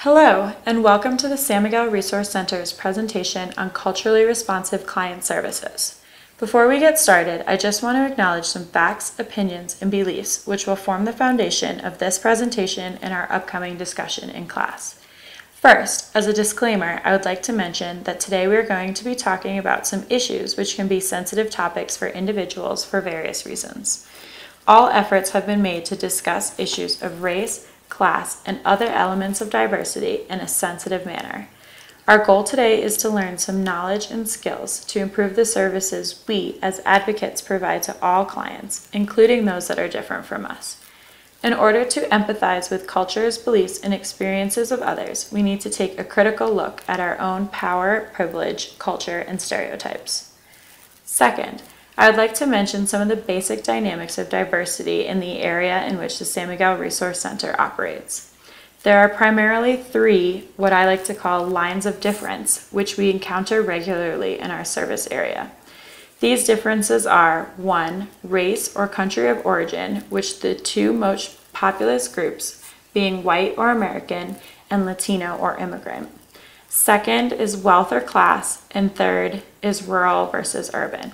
Hello, and welcome to the San Miguel Resource Center's presentation on culturally responsive client services. Before we get started, I just want to acknowledge some facts, opinions, and beliefs which will form the foundation of this presentation and our upcoming discussion in class. First, as a disclaimer, I would like to mention that today we are going to be talking about some issues which can be sensitive topics for individuals for various reasons. All efforts have been made to discuss issues of race, class, and other elements of diversity in a sensitive manner. Our goal today is to learn some knowledge and skills to improve the services we as advocates provide to all clients, including those that are different from us. In order to empathize with cultures, beliefs, and experiences of others, we need to take a critical look at our own power, privilege, culture, and stereotypes. Second, I would like to mention some of the basic dynamics of diversity in the area in which the San Miguel Resource Center operates. There are primarily three, what I like to call lines of difference, which we encounter regularly in our service area. These differences are 1. Race or country of origin, which the two most populous groups being white or American and Latino or immigrant. Second is wealth or class, and third is rural versus urban.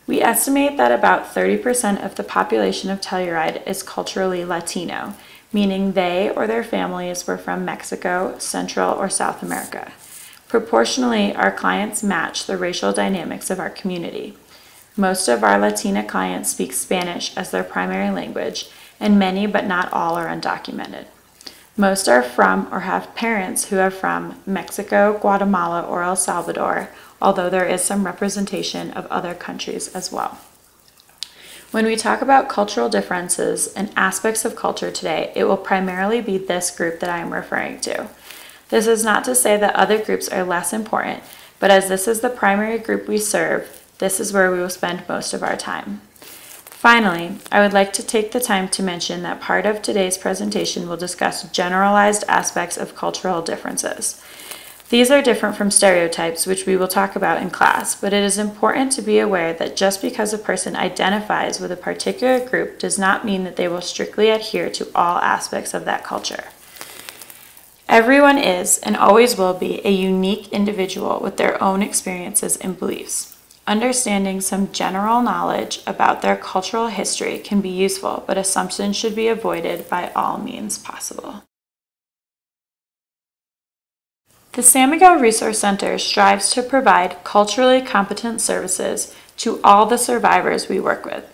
We estimate that about 30% of the population of Telluride is culturally Latino, meaning they or their families were from Mexico, Central, or South America. Proportionally, our clients match the racial dynamics of our community. Most of our Latina clients speak Spanish as their primary language, and many but not all are undocumented. Most are from or have parents who are from Mexico, Guatemala, or El Salvador, although there is some representation of other countries as well. When we talk about cultural differences and aspects of culture today, it will primarily be this group that I am referring to. This is not to say that other groups are less important, but as this is the primary group we serve, this is where we will spend most of our time. Finally, I would like to take the time to mention that part of today's presentation will discuss generalized aspects of cultural differences. These are different from stereotypes, which we will talk about in class, but it is important to be aware that just because a person identifies with a particular group does not mean that they will strictly adhere to all aspects of that culture. Everyone is and always will be a unique individual with their own experiences and beliefs. Understanding some general knowledge about their cultural history can be useful, but assumptions should be avoided by all means possible. The San Miguel Resource Center strives to provide culturally competent services to all the survivors we work with.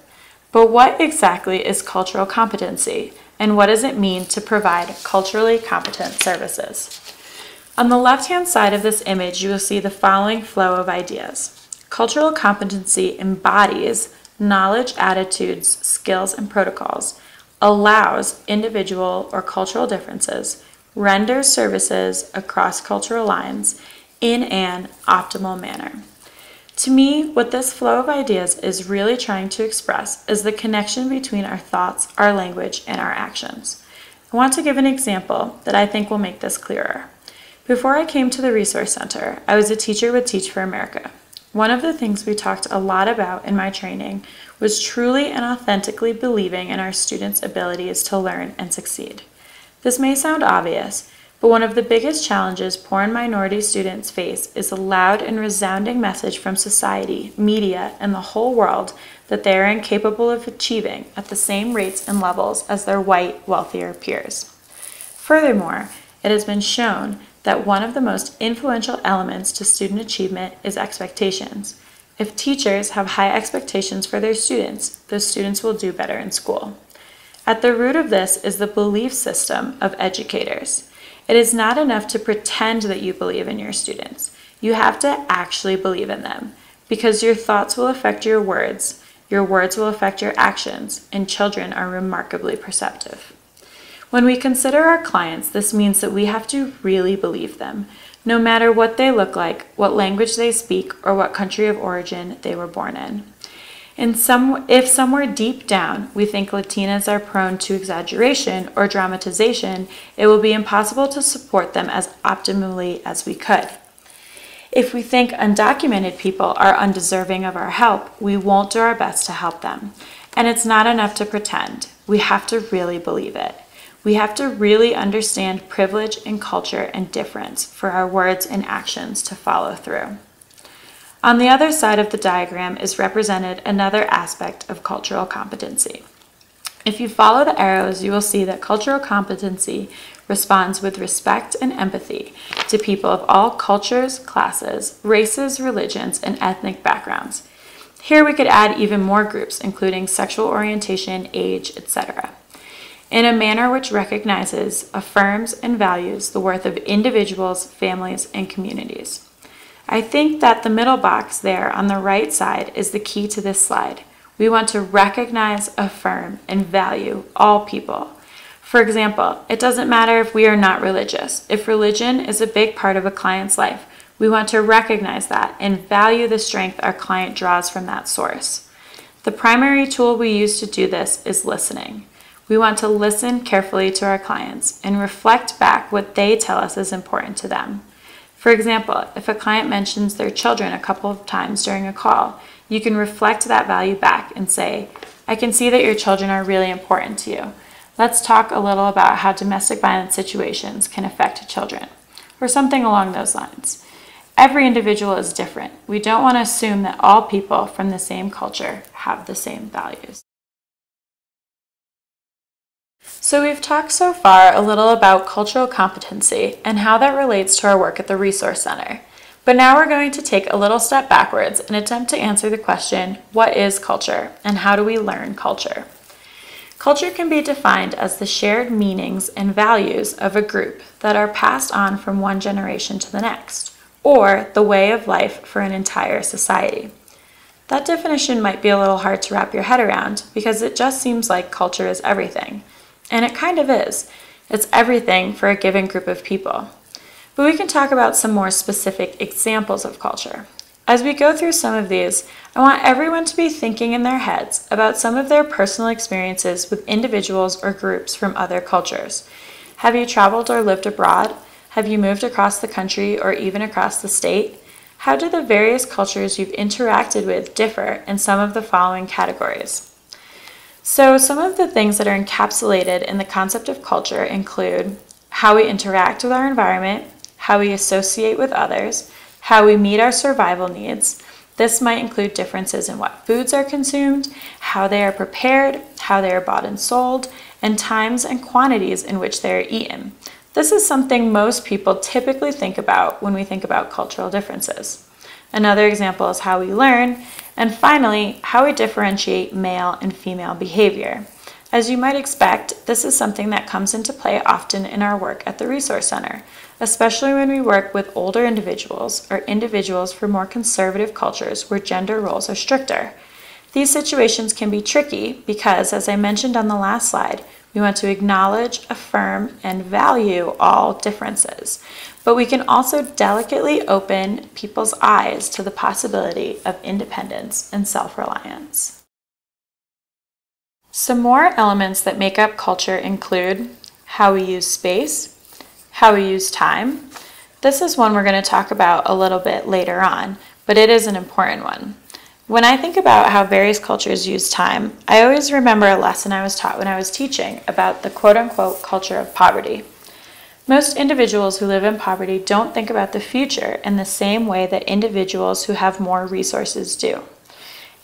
But what exactly is cultural competency, and what does it mean to provide culturally competent services? On the left-hand side of this image, you will see the following flow of ideas. Cultural competency embodies knowledge, attitudes, skills, and protocols, allows individual or cultural differences, renders services across cultural lines in an optimal manner. To me, what this flow of ideas is really trying to express is the connection between our thoughts, our language, and our actions. I want to give an example that I think will make this clearer. Before I came to the Resource Center, I was a teacher with Teach for America. One of the things we talked a lot about in my training was truly and authentically believing in our students' abilities to learn and succeed. This may sound obvious, but one of the biggest challenges poor and minority students face is a loud and resounding message from society, media, and the whole world that they are incapable of achieving at the same rates and levels as their white, wealthier peers. Furthermore, it has been shown that one of the most influential elements to student achievement is expectations. If teachers have high expectations for their students, those students will do better in school. At the root of this is the belief system of educators. It is not enough to pretend that you believe in your students. You have to actually believe in them, because your thoughts will affect your words will affect your actions, and children are remarkably perceptive. When we consider our clients, this means that we have to really believe them, no matter what they look like, what language they speak, or what country of origin they were born in. If somewhere deep down we think Latinas are prone to exaggeration or dramatization, it will be impossible to support them as optimally as we could. If we think undocumented people are undeserving of our help, we won't do our best to help them. And it's not enough to pretend. We have to really believe it. We have to really understand privilege and culture and difference for our words and actions to follow through. On the other side of the diagram is represented another aspect of cultural competency. If you follow the arrows, you will see that cultural competency responds with respect and empathy to people of all cultures, classes, races, religions, and ethnic backgrounds. Here we could add even more groups, including sexual orientation, age, etc., in a manner which recognizes, affirms, and values the worth of individuals, families, and communities. I think that the middle box there on the right side is the key to this slide. We want to recognize, affirm, and value all people. For example, it doesn't matter if we are not religious. If religion is a big part of a client's life, we want to recognize that and value the strength our client draws from that source. The primary tool we use to do this is listening. We want to listen carefully to our clients and reflect back what they tell us is important to them. For example, if a client mentions their children a couple of times during a call, you can reflect that value back and say, I can see that your children are really important to you. Let's talk a little about how domestic violence situations can affect children, or something along those lines. Every individual is different. We don't want to assume that all people from the same culture have the same values. So we've talked so far a little about cultural competency and how that relates to our work at the Resource Center. But now we're going to take a little step backwards and attempt to answer the question, what is culture and how do we learn culture? Culture can be defined as the shared meanings and values of a group that are passed on from one generation to the next, or the way of life for an entire society. That definition might be a little hard to wrap your head around because it just seems like culture is everything. And it kind of is. It's everything for a given group of people. But we can talk about some more specific examples of culture. As we go through some of these, I want everyone to be thinking in their heads about some of their personal experiences with individuals or groups from other cultures. Have you traveled or lived abroad? Have you moved across the country or even across the state? How do the various cultures you've interacted with differ in some of the following categories? So some of the things that are encapsulated in the concept of culture include how we interact with our environment, how we associate with others, how we meet our survival needs. This might include differences in what foods are consumed, how they are prepared, how they are bought and sold, and times and quantities in which they are eaten. This is something most people typically think about when we think about cultural differences. Another example is how we learn, and finally, how we differentiate male and female behavior. As you might expect, this is something that comes into play often in our work at the Resource Center, especially when we work with older individuals or individuals from more conservative cultures where gender roles are stricter. These situations can be tricky because, as I mentioned on the last slide, we want to acknowledge, affirm, and value all differences. But we can also delicately open people's eyes to the possibility of independence and self-reliance. Some more elements that make up culture include how we use space, how we use time. This is one we're going to talk about a little bit later on, but it is an important one. When I think about how various cultures use time, I always remember a lesson I was taught when I was teaching about the quote-unquote culture of poverty. Most individuals who live in poverty don't think about the future in the same way that individuals who have more resources do.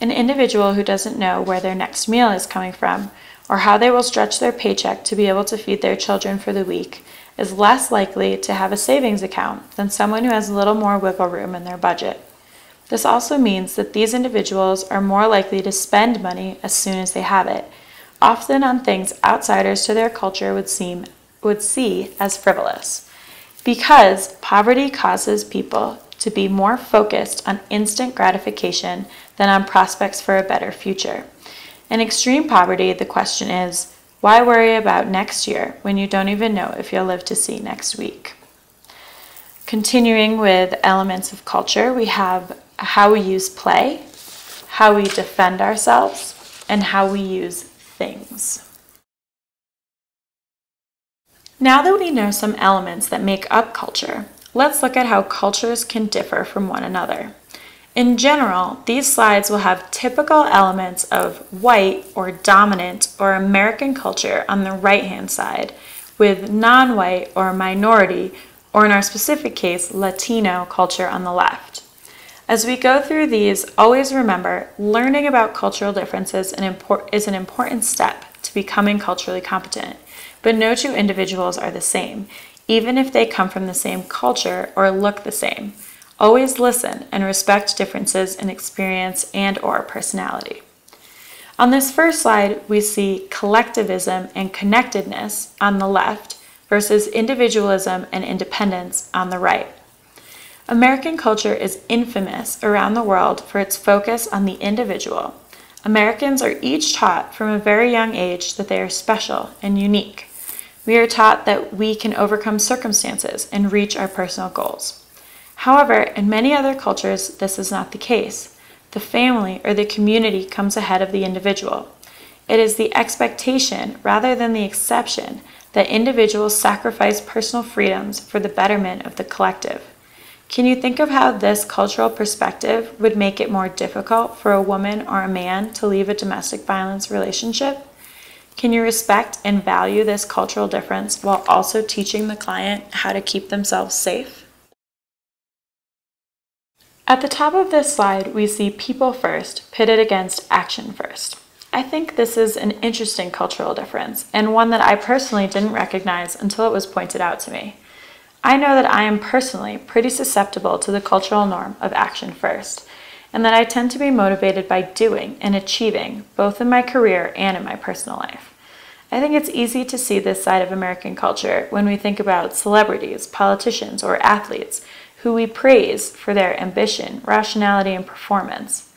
An individual who doesn't know where their next meal is coming from or how they will stretch their paycheck to be able to feed their children for the week is less likely to have a savings account than someone who has a little more wiggle room in their budget. This also means that these individuals are more likely to spend money as soon as they have it, often on things outsiders to their culture would see as frivolous. Because poverty causes people to be more focused on instant gratification than on prospects for a better future. In extreme poverty, the question is, why worry about next year when you don't even know if you'll live to see next week? Continuing with elements of culture, we have how we use play, how we defend ourselves, and how we use things. Now that we know some elements that make up culture, let's look at how cultures can differ from one another. In general, these slides will have typical elements of white or dominant or American culture on the right-hand side, with non-white or minority, or in our specific case, Latino culture on the left. As we go through these, always remember, learning about cultural differences is an important step to becoming culturally competent, but no two individuals are the same, even if they come from the same culture or look the same. Always listen and respect differences in experience and/or personality. On this first slide, we see collectivism and connectedness on the left versus individualism and independence on the right. American culture is infamous around the world for its focus on the individual. Americans are each taught from a very young age that they are special and unique. We are taught that we can overcome circumstances and reach our personal goals. However, in many other cultures, this is not the case. The family or the community comes ahead of the individual. It is the expectation rather than the exception that individuals sacrifice personal freedoms for the betterment of the collective. Can you think of how this cultural perspective would make it more difficult for a woman or a man to leave a domestic violence relationship? Can you respect and value this cultural difference while also teaching the client how to keep themselves safe? At the top of this slide, we see people first pitted against action first. I think this is an interesting cultural difference, and one that I personally didn't recognize until it was pointed out to me. I know that I am personally pretty susceptible to the cultural norm of action first, and that I tend to be motivated by doing and achieving, both in my career and in my personal life. I think it's easy to see this side of American culture when we think about celebrities, politicians, or athletes who we praise for their ambition, rationality, and performance.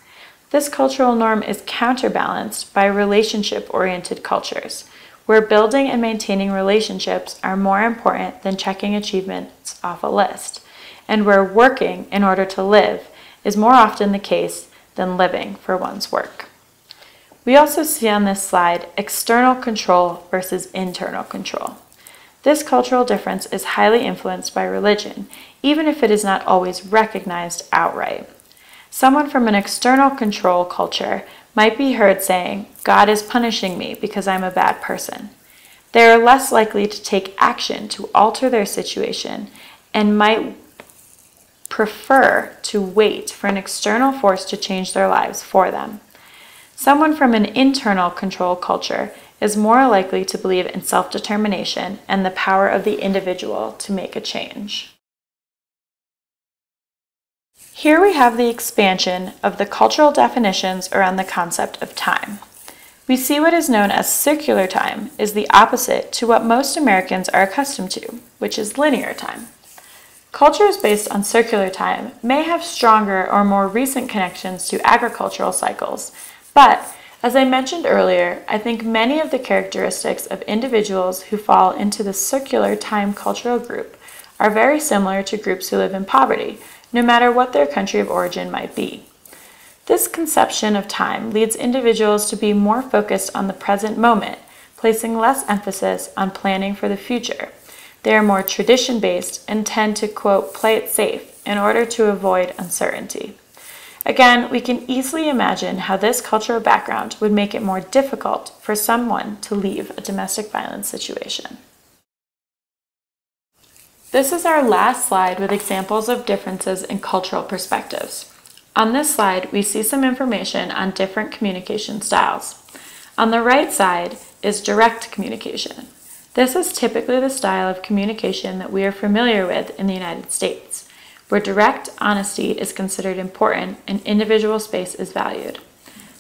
This cultural norm is counterbalanced by relationship-oriented cultures, where building and maintaining relationships are more important than checking achievements off a list, and where working in order to live is more often the case than living for one's work. We also see on this slide external control versus internal control. This cultural difference is highly influenced by religion, even if it is not always recognized outright. Someone from an external control culture might be heard saying, "God is punishing me because I'm a bad person." They are less likely to take action to alter their situation and might prefer to wait for an external force to change their lives for them. Someone from an internal control culture is more likely to believe in self-determination and the power of the individual to make a change. Here we have the expansion of the cultural definitions around the concept of time. We see what is known as circular time is the opposite to what most Americans are accustomed to, which is linear time. Cultures based on circular time may have stronger or more recent connections to agricultural cycles, but as I mentioned earlier, I think many of the characteristics of individuals who fall into the circular time cultural group are very similar to groups who live in poverty, no matter what their country of origin might be. This conception of time leads individuals to be more focused on the present moment, placing less emphasis on planning for the future. They are more tradition-based and tend to, quote, play it safe in order to avoid uncertainty. Again, we can easily imagine how this cultural background would make it more difficult for someone to leave a domestic violence situation. This is our last slide with examples of differences in cultural perspectives. On this slide, we see some information on different communication styles. On the right side is direct communication. This is typically the style of communication that we are familiar with in the United States, where direct honesty is considered important and individual space is valued.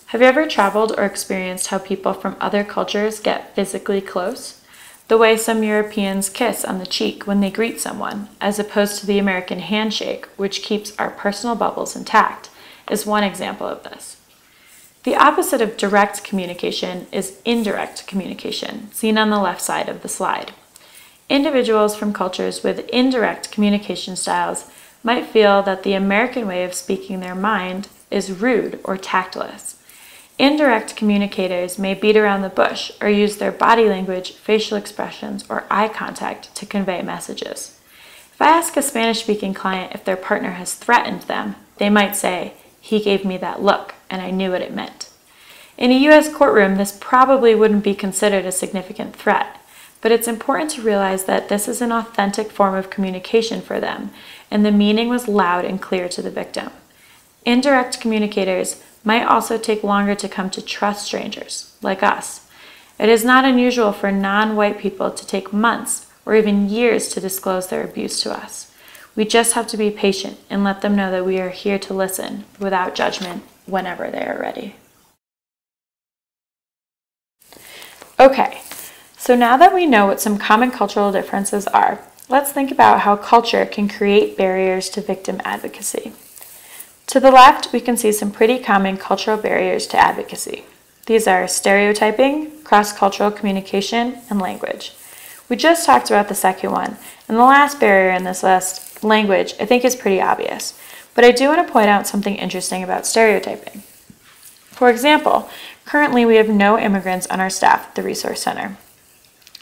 Have you ever traveled or experienced how people from other cultures get physically close? The way some Europeans kiss on the cheek when they greet someone, as opposed to the American handshake, which keeps our personal bubbles intact, is one example of this. The opposite of direct communication is indirect communication, seen on the left side of the slide. Individuals from cultures with indirect communication styles might feel that the American way of speaking their mind is rude or tactless. Indirect communicators may beat around the bush or use their body language, facial expressions, or eye contact to convey messages. If I ask a Spanish-speaking client if their partner has threatened them, they might say, He gave me that look, and I knew what it meant. In a U.S. courtroom, this probably wouldn't be considered a significant threat, but it's important to realize that this is an authentic form of communication for them, and the meaning was loud and clear to the victim. Indirect communicators might also take longer to come to trust strangers, like us. It is not unusual for non-white people to take months or even years to disclose their abuse to us. We just have to be patient and let them know that we are here to listen without judgment whenever they are ready. Okay, so now that we know what some common cultural differences are, let's think about how culture can create barriers to victim advocacy. To the left, we can see some pretty common cultural barriers to advocacy. These are stereotyping, cross-cultural communication, and language. We just talked about the second one, and the last barrier in this list, language, I think is pretty obvious. But I do want to point out something interesting about stereotyping. For example, currently we have no immigrants on our staff at the Resource Center.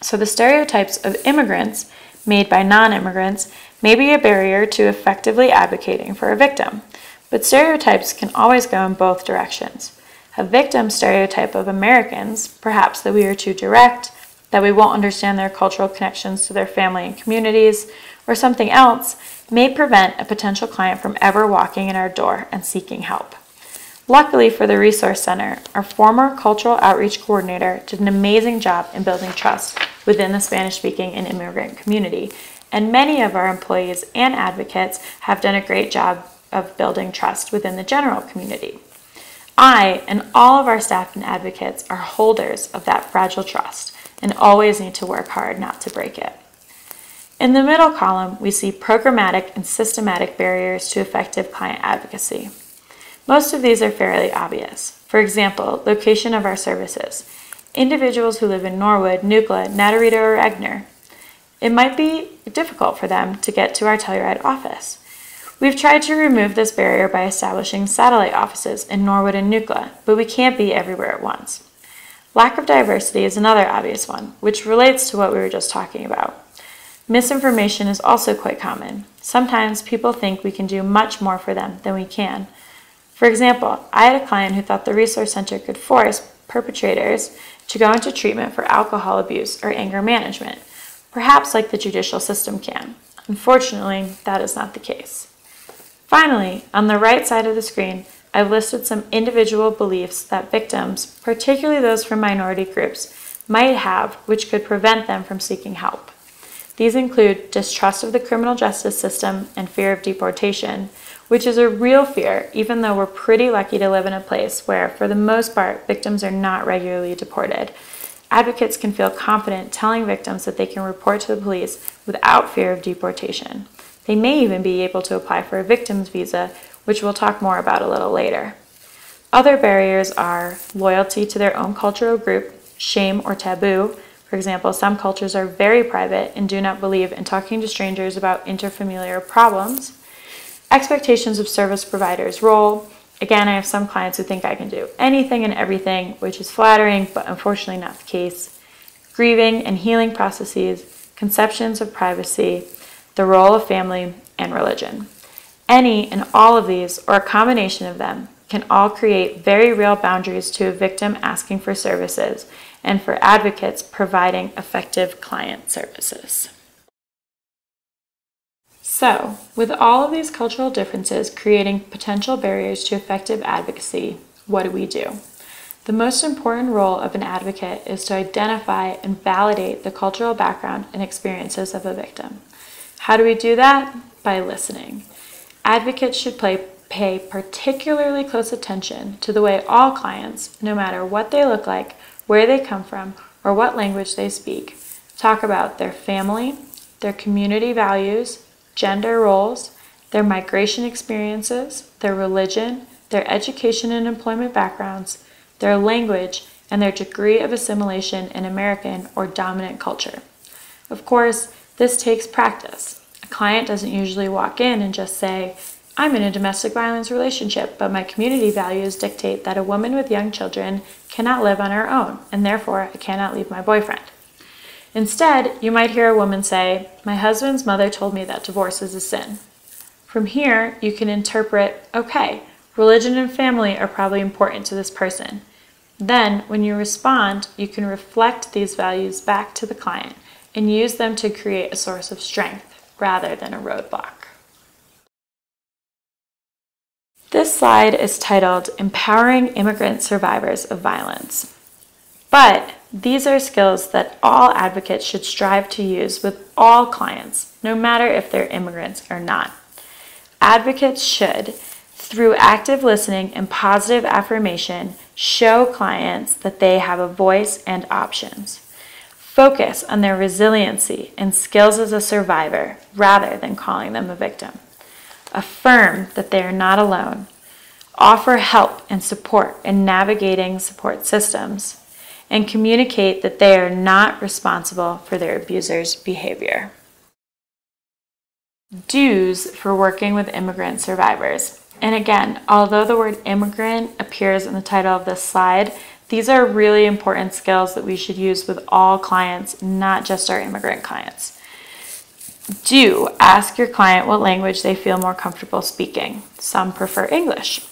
So the stereotypes of immigrants made by non-immigrants may be a barrier to effectively advocating for a victim. But stereotypes can always go in both directions. A victim stereotype of Americans, perhaps that we are too direct, that we won't understand their cultural connections to their family and communities, or something else, may prevent a potential client from ever walking in our door and seeking help. Luckily for the Resource Center, our former cultural outreach coordinator did an amazing job in building trust within the Spanish-speaking and immigrant community, and many of our employees and advocates have done a great job of building trust within the general community. I and all of our staff and advocates are holders of that fragile trust and always need to work hard not to break it. In the middle column, we see programmatic and systematic barriers to effective client advocacy. Most of these are fairly obvious. For example, location of our services. Individuals who live in Norwood, Nucla, Natarita, or Egner. It might be difficult for them to get to our Telluride office. We've tried to remove this barrier by establishing satellite offices in Norwood and Nucla, but we can't be everywhere at once. Lack of diversity is another obvious one, which relates to what we were just talking about. Misinformation is also quite common. Sometimes people think we can do much more for them than we can. For example, I had a client who thought the Resource Center could force perpetrators to go into treatment for alcohol abuse or anger management, perhaps like the judicial system can. Unfortunately, that is not the case. Finally, on the right side of the screen, I've listed some individual beliefs that victims, particularly those from minority groups, might have which could prevent them from seeking help. These include distrust of the criminal justice system and fear of deportation, which is a real fear, even though we're pretty lucky to live in a place where, for the most part, victims are not regularly deported. Advocates can feel confident telling victims that they can report to the police without fear of deportation. They may even be able to apply for a victim's visa, which we'll talk more about a little later. Other barriers are loyalty to their own cultural group, shame or taboo. For example, some cultures are very private and do not believe in talking to strangers about interfamiliar problems. Expectations of service providers' role. Again, I have some clients who think I can do anything and everything, which is flattering, but unfortunately not the case. Grieving and healing processes, conceptions of privacy, the role of family, and religion. Any and all of these, or a combination of them, can all create very real boundaries to a victim asking for services and for advocates providing effective client services. So, with all of these cultural differences creating potential barriers to effective advocacy, what do? The most important role of an advocate is to identify and validate the cultural background and experiences of a victim. How do we do that? By listening. Advocates should pay particularly close attention to the way all clients, no matter what they look like, where they come from, or what language they speak, talk about their family, their community values, gender roles, their migration experiences, their religion, their education and employment backgrounds, their language, and their degree of assimilation in American or dominant culture. Of course, this takes practice. A client doesn't usually walk in and just say, I'm in a domestic violence relationship, but my community values dictate that a woman with young children cannot live on her own, and therefore I cannot leave my boyfriend. Instead, you might hear a woman say, my husband's mother told me that divorce is a sin. From here, you can interpret, okay, Religion and family are probably important to this person. Then, when you respond, you can reflect these values back to the client and use them to create a source of strength rather than a roadblock. This slide is titled Empowering Immigrant Survivors of Violence. But these are skills that all advocates should strive to use with all clients, no matter if they're immigrants or not. Advocates should, through active listening and positive affirmation, show clients that they have a voice and options. Focus on their resiliency and skills as a survivor rather than calling them a victim. Affirm that they are not alone. Offer help and support in navigating support systems. And communicate that they are not responsible for their abuser's behavior. Do's for working with immigrant survivors. And again, although the word immigrant appears in the title of this slide, these are really important skills that we should use with all clients, not just our immigrant clients. Do ask your client what language they feel more comfortable speaking. Some prefer English.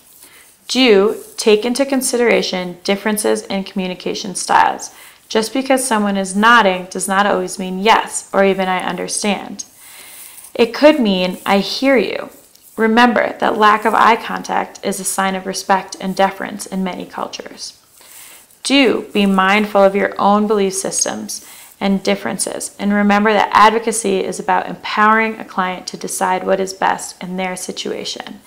Do take into consideration differences in communication styles. Just because someone is nodding does not always mean yes, or even I understand. It could mean I hear you. Remember that lack of eye contact is a sign of respect and deference in many cultures. Do be mindful of your own belief systems and differences, and remember that advocacy is about empowering a client to decide what is best in their situation.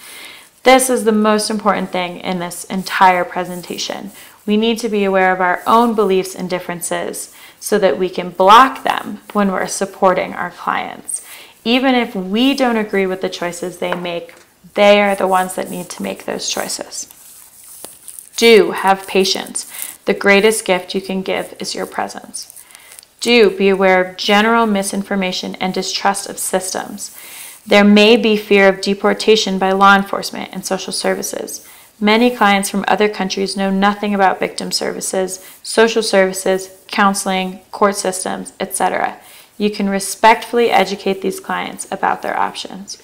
This is the most important thing in this entire presentation. We need to be aware of our own beliefs and differences so that we can block them when we're supporting our clients. Even if we don't agree with the choices they make, they are the ones that need to make those choices. Do have patience. The greatest gift you can give is your presence. Do be aware of general misinformation and distrust of systems. There may be fear of deportation by law enforcement and social services. Many clients from other countries know nothing about victim services, social services, counseling, court systems, etc. You can respectfully educate these clients about their options.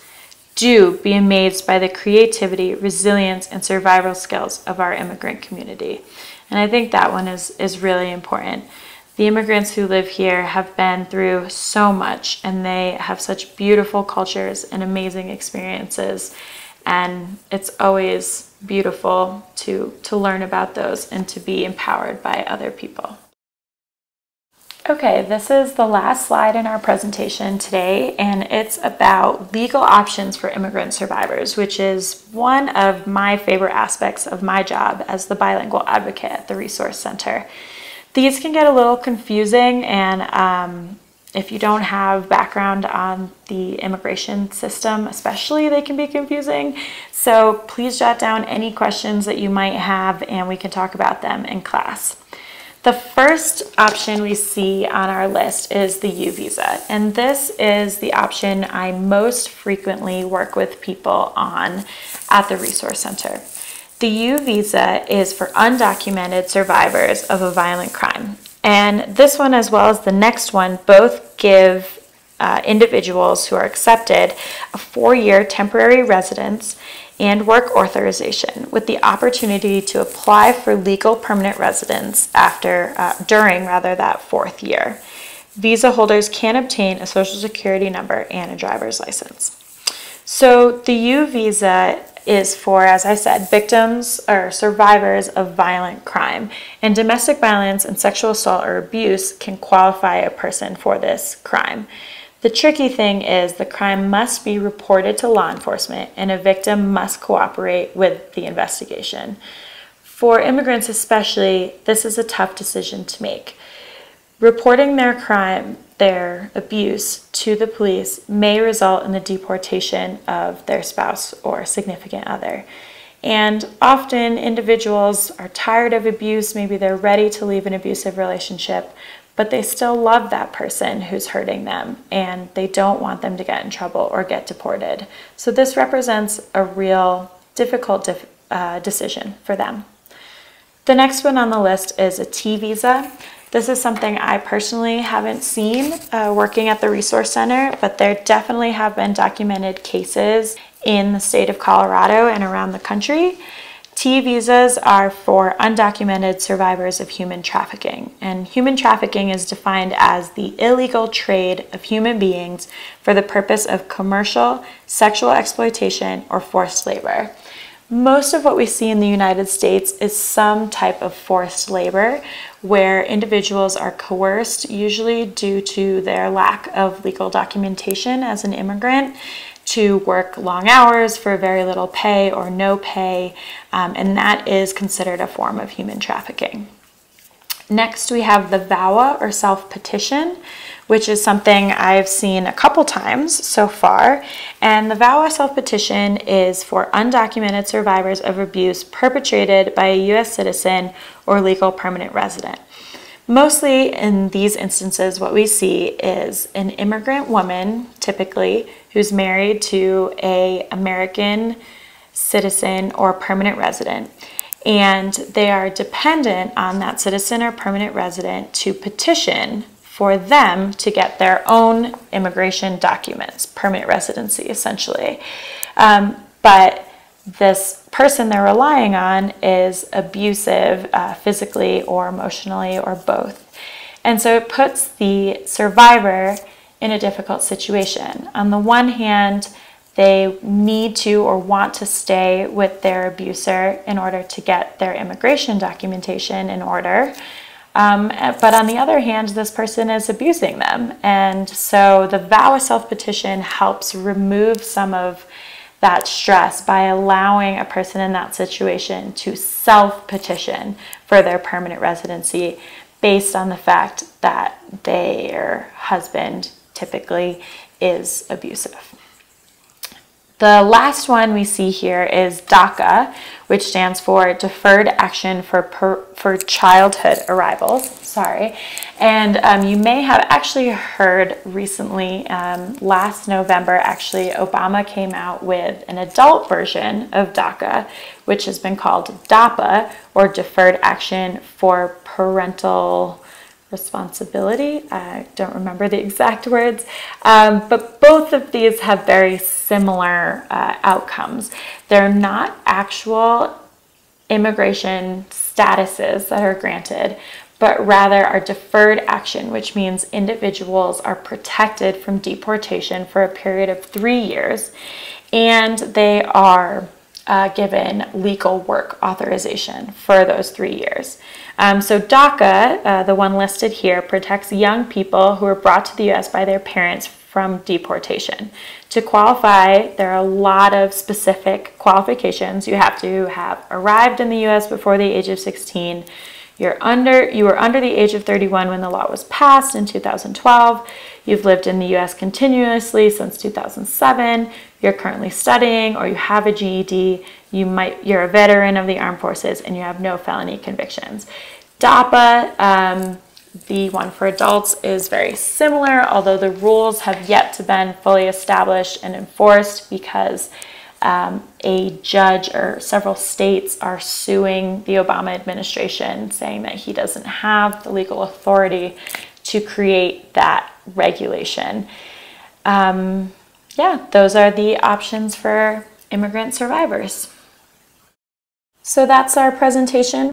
Do be amazed by the creativity, resilience, and survival skills of our immigrant community. And I think that one is really important. The immigrants who live here have been through so much, and they have such beautiful cultures and amazing experiences, and it's always beautiful to learn about those and to be empowered by other people. Okay, this is the last slide in our presentation today, and it's about legal options for immigrant survivors, which is one of my favorite aspects of my job as the bilingual advocate at the Resource Center. These can get a little confusing, and if you don't have background on the immigration system especially, they can be confusing. So please jot down any questions that you might have, and we can talk about them in class. The first option we see on our list is the U visa, and this is the option I most frequently work with people on at the Resource Center. The U visa is for undocumented survivors of a violent crime. And this one, as well as the next one, both give individuals who are accepted a 4-year temporary residence and work authorization with the opportunity to apply for legal permanent residence during that 4th year. Visa holders can obtain a social security number and a driver's license. So the U visa is for, as I said, victims or survivors of violent crime. And domestic violence and sexual assault or abuse can qualify a person for this crime. The tricky thing is the crime must be reported to law enforcement, and a victim must cooperate with the investigation. For immigrants especially, this is a tough decision to make. Reporting their crime, their abuse, to the police may result in the deportation of their spouse or significant other. And often individuals are tired of abuse, maybe they're ready to leave an abusive relationship, but they still love that person who's hurting them, and they don't want them to get in trouble or get deported. So this represents a real difficult decision for them. The next one on the list is a T visa. This is something I personally haven't seen working at the Resource Center, but there definitely have been documented cases in the state of Colorado and around the country. T visas are for undocumented survivors of human trafficking, and human trafficking is defined as the illegal trade of human beings for the purpose of commercial, sexual exploitation, or forced labor. Most of what we see in the United States is some type of forced labor where individuals are coerced, usually due to their lack of legal documentation as an immigrant, to work long hours for very little pay or no pay, and that is considered a form of human trafficking. Next, we have the VAWA, or self-petition, which is something I've seen a couple times so far. And the VAWA self-petition is for undocumented survivors of abuse perpetrated by a U.S. citizen or legal permanent resident. Mostly in these instances, what we see is an immigrant woman, typically, who's married to an American citizen or permanent resident, and they are dependent on that citizen or permanent resident to petition for them to get their own immigration documents, permanent residency essentially. But this person they're relying on is abusive physically or emotionally or both. And so it puts the survivor in a difficult situation. On the one hand, they need to or want to stay with their abuser in order to get their immigration documentation in order. But on the other hand, this person is abusing them. And so the VAWA self-petition helps remove some of that stress by allowing a person in that situation to self-petition for their permanent residency based on the fact that their husband typically is abusive. The last one we see here is DACA, which stands for Deferred Action for Childhood Arrivals. Sorry. And you may have actually heard recently, last November, actually, Obama came out with an adult version of DACA, which has been called DAPA, or Deferred Action for Parental Responsibility. I don't remember the exact words, but both of these have very similar outcomes. They're not actual immigration statuses that are granted, but rather are deferred action, which means individuals are protected from deportation for a period of 3 years, and they are given legal work authorization for those 3 years. So DACA, the one listed here, protects young people who are brought to the U.S. by their parents from deportation. To qualify, there are a lot of specific qualifications. You have to have arrived in the U.S. before the age of 16. You were under the age of 31 when the law was passed in 2012. You've lived in the U.S. continuously since 2007. You're currently studying, or you have a GED. You're a veteran of the armed forces, and you have no felony convictions. DAPA, the one for adults, is very similar, although the rules have yet to be fully established and enforced because a judge or several states are suing the Obama administration, saying that he doesn't have the legal authority to create that regulation. Yeah, those are the options for immigrant survivors. So that's our presentation